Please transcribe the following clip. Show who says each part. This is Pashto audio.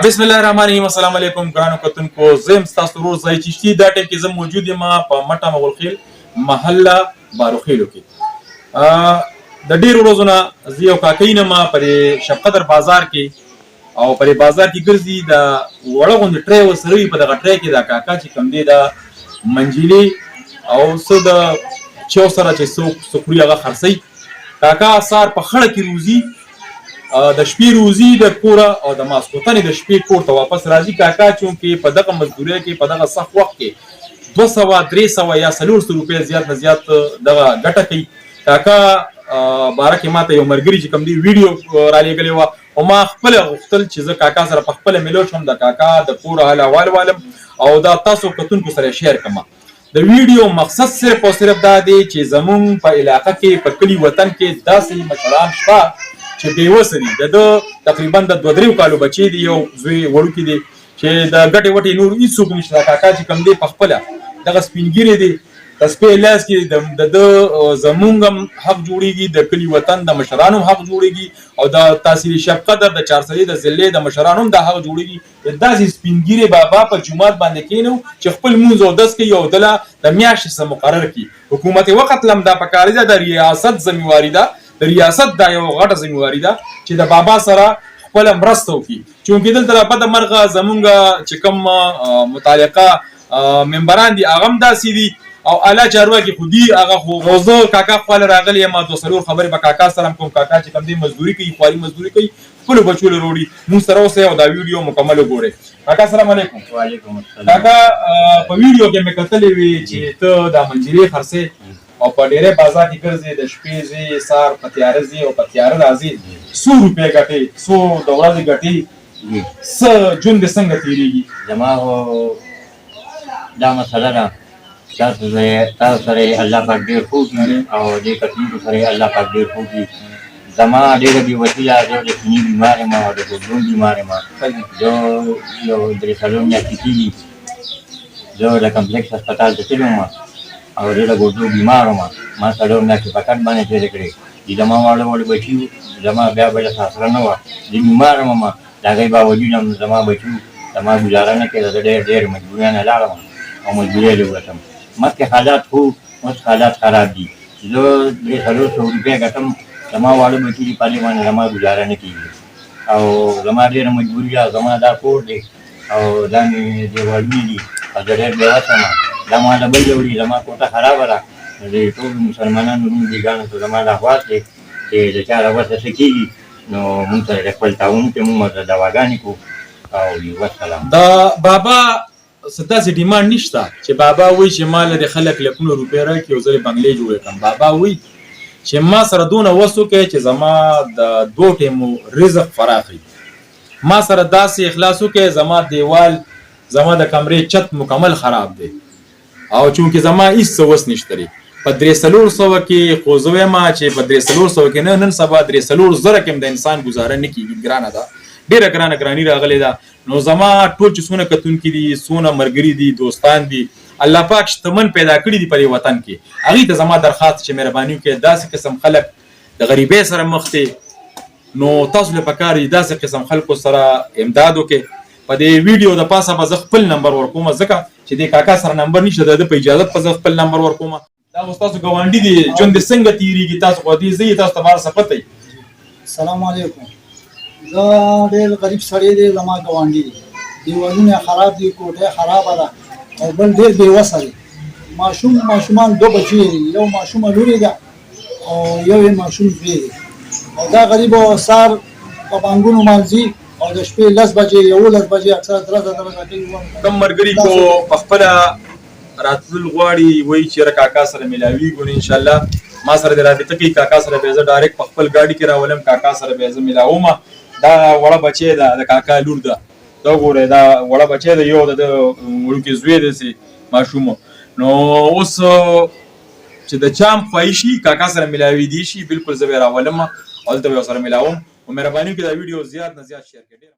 Speaker 1: بسم الله الرحمن الرحیم. السلام علیکم ګرانو کتونکو، زم تاسو ورور ځای چشتي دا ټیم کې زم موجود یم په مټه مغلخیل محله باروخیلو کې. د ډیرو ورځو نه زه یو کاکۍ نه ما پر شب قدر بازار کې او پر بازار کې ګرځي د وړه غوندې ټری ورسره وي. په دغه ټری کې دا کاکا چې کوم دی د منجلې او څه د چیو سره چې څوک خوري هغه خرڅوي. کاکا سار په خړه کې روزي، د شپې روزي د کوره او د ماسخوتنې د شپې کور ته واپس راځي. کاکا چونکې په دغه مزدورۍ کې په دغه سخت وخت کې 200 300 یا 400 روپۍ زیات نه زیات دغه ګټه کوي. کاکا باره کې ماته یو ملګري چې کوم دی ویډیو را لېږلې وه او ما خپله غوښتل چې زه کاکا سره په خپله ملو شم، د کاکا د کور حال احوال والم او دا تاسو کتونکو سره شیر کړم. د ویډیو مقصد صرف او صرف دا دی چې زمونږ په علاقه کې په کلي وطن کې داسې مشران شته چې بېوسه دي. د تقریبا د 2-3 کالو بچی دی، یو زوی وړوکی دی چې د ګټې وټې نور هېڅوک نشته. کاکا چې کوم دی په خپله دغه سپینګیری دی، د سپی لاس کې د زمونږ هم حق جوړېږي، د کلي وطن د مشرانو هم حق جوړېږي او د تحصیل شب قدر د چارسدې د ضلعې د مشرانو هم د حق جوړېږي. داسې سپینګیری بابا په جومات باندې کېنو چې خپل لمونځ او دس کوي او دله د میاشتې څه مقرر کړي. حکومت وقت لم دا پکار ده، د ریاست ذمہواري ده، د ریاست دا یو غټه ذمہواري ده چې د بابا سره خپله مرسته وکړي. چونکې دلته بده مرغه زمونږ چې کوم متعلقه ممبران دي هغه هم داسې دي او اعلی چارواکي خو دي. هغه خو روزه کاکا خپل راغلی یم 2 خبرې به کاکا سره کوم. کاکا چې کوم دی مزدوري کوي، خواري مزدوري کوي، خپلو بچو له وروړي. مونږ سره اوسئ او دا ویډیو مکمل وګورئ. کاکا سلام علیکم.
Speaker 2: وعلیکم السلام.
Speaker 1: کاکا په ویډیو کې مې کتلې وې چې ته د منجلې خرڅې او په ډېرې بازار کې ګرځې، د شپې ځې، سهار په تیاره ځې او په تیاره راځې. 100 روپۍ ګټې، 100 د ورځې ګټې، څه ژوند دې څنګه تېرېږي؟
Speaker 2: زما خو دا مسله ده، تاسو سره الله پاک ډېر خوږ او دې کتونکو سره الله پاک ډېر خوږ. زما ډېره بېوسي ده، زه د سینې بیمار یم او د ګردون بیمار یم. زه یو 3 میاشتې کېږي زه د کمپلیکس هسپتال ته تللی وم او زه د ګردو بیمار وم. ما 4 میاشتې په کټ باندې تېرې کړې. زما واړه واړه بچي وو، زما بیا بله ساسره نه وه، زه بیمار وم. د هغې باوجود هم زما بچي وو، زما ګزاره نه کېده. زه ډېر مجبوریانه لاړم او مجبورۍ له ووتم. مخکې حالات خو اوس حالات خراب دي. زه 300 روپۍ ګټم، زما واړه بچي دي، په دې باندې زما ګزاره نه کېږي او زما ډېره مجبوري ده. زما دا کور دی او دا مې دیوالونه دي او زه ډېر بېوسه یم. دا ما د بل وړي، زما کوټه خرابه ده. د ټولو مسلمانانو نوم بېګانو ته زما دا خواست دی چې د چا له وسه څه کېږي نو مونږ سره د خپل تعاون وکړي، مونږ ورته دواګانې کړو او والسلام.
Speaker 1: د بابا څه داسې ډیمانډ نشته چې بابا وایي چې ما له د خلک لکونه روپۍ راکړي او زه د بنګلې جوړې کړم. بابا وایي چې ما سره دونه وس وکړي چې زما د 2 ټیمو رزق فراخ وي. ما سره داسې اخلاص وکړي زما دیوال، زما د کمرې چت مکمل خراب دی او چونکې زما هېڅ څه وس نشته دی. په 300 کې خو زه وایم چې په 300 کې نه، نن سبا 300 زره کې هم د انسان ګزاره نه کېږي. ګرانه ده، ډېره ګراني راغلې ده. نو زما ټول چې څونه کتونکي دي، څونه ملګري دي، دوستان دي، الله پاک شتمن پیدا کړي دي په دې وطن کې، هغې ته زما درخواست چې مهرباني وکړئ داسې قسم خلک د غریبۍ سره مخ دي نو تاسو له پکار دي داسې قسم خلکو سره امداد وکړئ. په دې ویډیو د پاسه به زه خپل نمبر ورکوم، ځکه چې د کاکا سره نمبر نشته، د په اجازت به زه خپل نمبر ورکوم. دا اوس تاسو ګاونډي دي، ژوند دې څنګه تېرېږي؟ تاسو خو دې زه تاسو ته بار څه پته وي.
Speaker 3: السلام علیکم. زه ډېر غریب سړی دی، زما ګاونډي دي، دیوالونه خراب دي، کوټه خرابه ده او بل ډېر بېوسه دی. ماشومان 2 بچي دي، یو ماشومه لورې ده او یو یې ماشوم زوی دی او دا غریب سهار په بانګونو مالځي او د شپې 10 بجې 11 بجې اکثره 3 کوي.
Speaker 1: کوم ملګري کو په خپله راتلل غواړي وایي چې کاکا سره ملاویږو نو انشاءالله ما سره د رابطه کوي. کاکا سره به زه ډایرکټ په خپل ګاډي کې راولم، کاکا سره به زه ملاوم. دا وړه بچی ده، د کاکا لور ده، دا ګورئ دا وړه بچی ده، یو د وړوکي زوی داسې ماشوم. نو اوس چې د چا هم خوښي شي کاکا سره ملاویدی شي، بلکل زه به یې راولم او دلته به یې ورسره ملاوم. او مهرباني وکړئ دا ویډیو زیات نه زیات شیر کړئ.